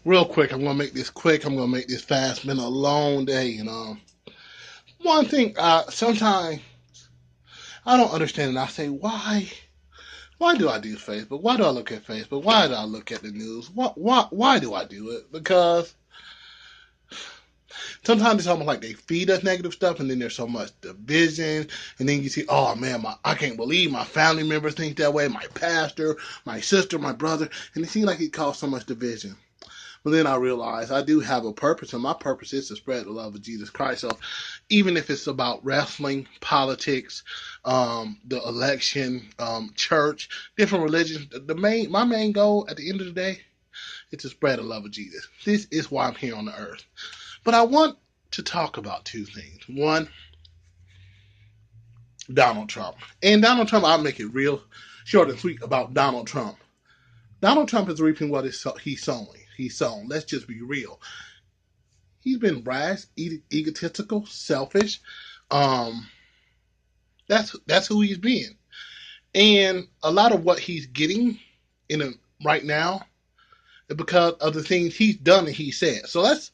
Real quick, I'm gonna make this quick. I'm gonna make this fast. It's been a long day. One thing, sometimes I don't understand, and I say, why? Why do I do Facebook? Why do I look at Facebook? Why do I look at the news? Why do I do it? Because sometimes it's almost like they feed us negative stuff, and then there's so much division, and then you see, oh man, I can't believe my family members think that way. My pastor, my sister, my brother, and it seems like it caused so much division. But then I realized I do have a purpose, and my purpose is to spread the love of Jesus Christ. So even if it's about wrestling, politics, the election, church, different religions, my main goal at the end of the day is to spread the love of Jesus. This is why I'm here on the earth. But I want to talk about two things. One, Donald Trump. And Donald Trump, I'll make it real short and sweet about Donald Trump. Donald Trump is reaping what he's sowing. Let's just be real. He's been brash, egotistical, selfish. That's who he's been. And a lot of what he's getting right now is because of the things he's done and he said. So let's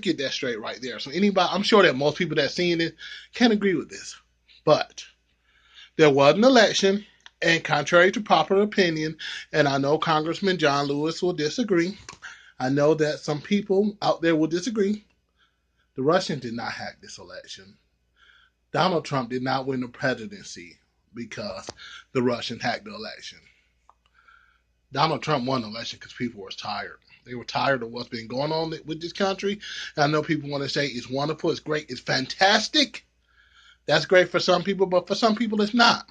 get that straight right there. So I'm sure that most people that seen it can agree with this. But there was an election, and contrary to popular opinion, and I know Congressman John Lewis will disagree, I know that some people out there will disagree. The Russians did not hack this election. Donald Trump did not win the presidency because the Russians hacked the election. Donald Trump won the election because people were tired. They were tired of what's been going on with this country. And I know people want to say it's wonderful, it's great, it's fantastic. That's great for some people, but for some people it's not.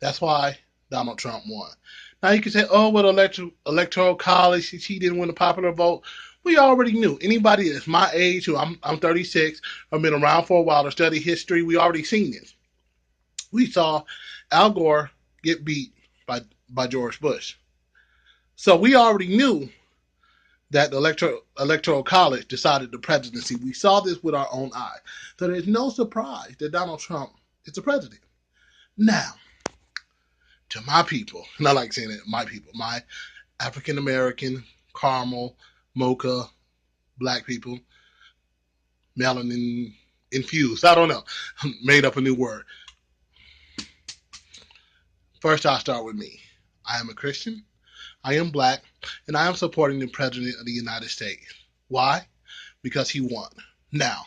That's why Donald Trump won. Now you can say, oh, well, electoral college, he didn't win the popular vote. We already knew. Anybody that's my age, who I'm 36, I've been around for a while to study history, we already seen this. We saw Al Gore get beat by George Bush. So we already knew that the electoral college decided the presidency. We saw this with our own eyes. So there's no surprise that Donald Trump is the president. Now, to my people, and I like saying it, my people, my African American, caramel, mocha, black people, melanin infused, I don't know, made up a new word. First, I'll start with me. I am a Christian, I am black, and I am supporting the President of the United States. Why? Because he won. Now,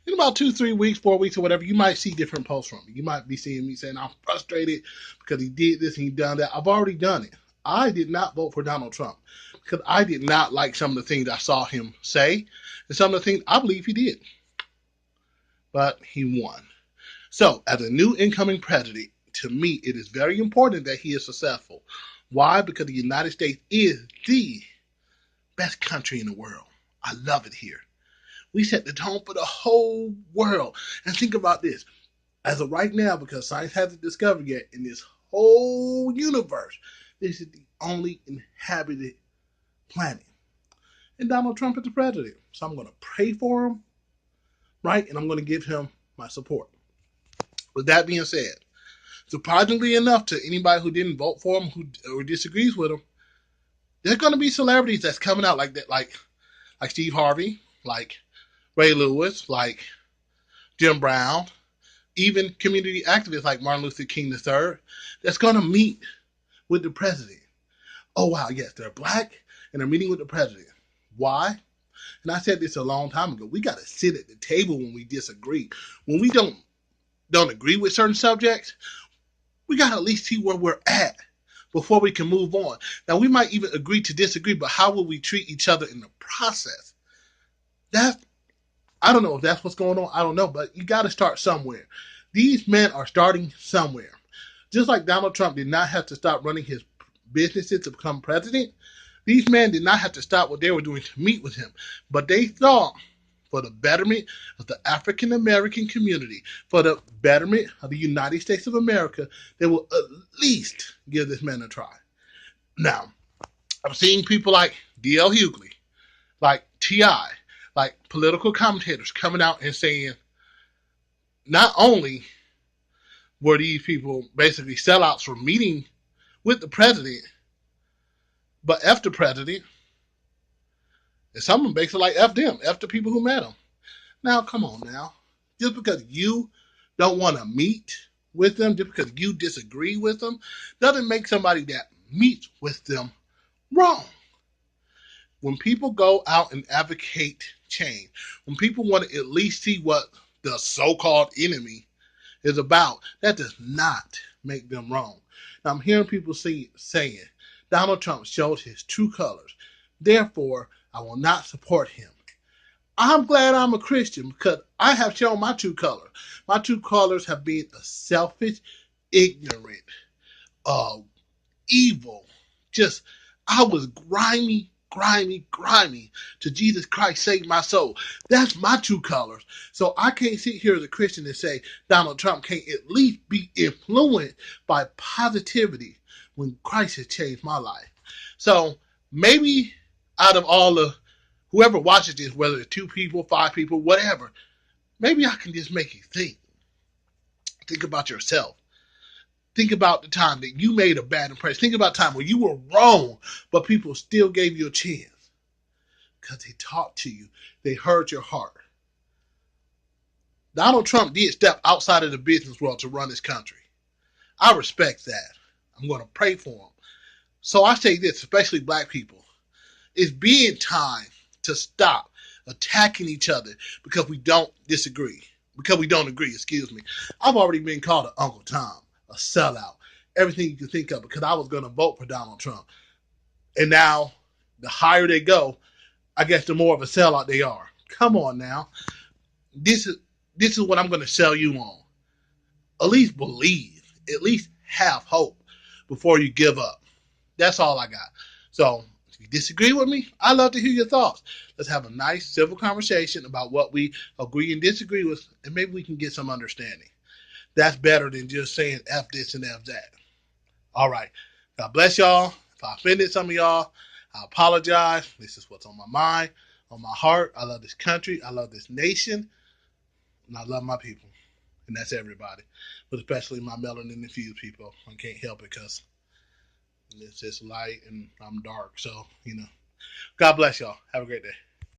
in about 2, 3 weeks, 4 weeks, or whatever, you might see different posts from me. You might be seeing me saying, I'm frustrated because he did this and he done that. I've already done it. I did not vote for Donald Trump because I did not like some of the things I saw him say and some of the things I believe he did. But he won. So, as a new incoming president, to me, it is very important that he is successful. Why? Because the United States is the best country in the world. I love it here. We set the tone for the whole world. And think about this. As of right now, because science hasn't discovered yet, in this whole universe, this is the only inhabited planet. And Donald Trump is the president. So I'm going to pray for him, right? And I'm going to give him my support. With that being said, surprisingly enough, to anybody who didn't vote for him or disagrees with him, there's going to be celebrities that's coming out like that, like Steve Harvey, like Ray Lewis, like Jim Brown, even community activists like Martin Luther King III, that's going to meet with the president. Oh, wow, yes, they're black, and they're meeting with the president. Why? And I said this a long time ago. We got to sit at the table when we disagree. When we don't agree with certain subjects, we got to at least see where we're at before we can move on. Now, we might even agree to disagree, but how will we treat each other in the process? I don't know if that's what's going on. I don't know, but you got to start somewhere. These men are starting somewhere. Just like Donald Trump did not have to stop running his businesses to become president, these men did not have to stop what they were doing to meet with him. But they thought, for the betterment of the African American community, for the betterment of the United States of America, they will at least give this man a try. Now, I've seen people like D.L. Hughley, like T.I., like political commentators coming out and saying, not only were these people basically sellouts for meeting with the president, but F the president, And some of them basically like F them, F the people who met them. Now, come on now. Just because you don't want to meet with them, just because you disagree with them, doesn't make somebody that meets with them wrong. When people go out and advocate change, when people want to at least see what the so-called enemy is about, that does not make them wrong. Now, I'm hearing people saying Donald Trump showed his true colors. Therefore, I will not support him. I'm glad I'm a Christian because I have shown my true color. My true colors have been a selfish, ignorant, uh, evil. Just, I was grimy to Jesus Christ save my soul. That's my true colors. So I can't sit here as a Christian and say Donald Trump can't at least be influenced by positivity when Christ has changed my life. So maybe out of all the whoever watches this, whether it's 2 people, 5 people, whatever, maybe I can just make you think. Think about yourself. Think about the time that you made a bad impression. Think about the time where you were wrong, but people still gave you a chance because they talked to you. They heard your heart. Donald Trump did step outside of the business world to run this country. I respect that. I'm going to pray for him. So I say this, especially black people. It's being time to stop attacking each other because we don't disagree. Because we don't agree, excuse me. I've already been called an Uncle Tom, a sellout, everything you can think of because I was going to vote for Donald Trump. And now, the higher they go, I guess the more of a sellout they are. Come on now. This is what I'm going to sell you on. At least believe. At least have hope before you give up. That's all I got. So, if you disagree with me, I'd love to hear your thoughts. Let's have a nice, civil conversation about what we agree and disagree with, and maybe we can get some understanding. That's better than just saying F this and F that. All right. God bless y'all. If I offended some of y'all, I apologize. This is what's on my mind, on my heart. I love this country. I love this nation. And I love my people. And that's everybody. But especially my melanin infused people. I can't help it because it's just light and I'm dark. So, God bless y'all. Have a great day.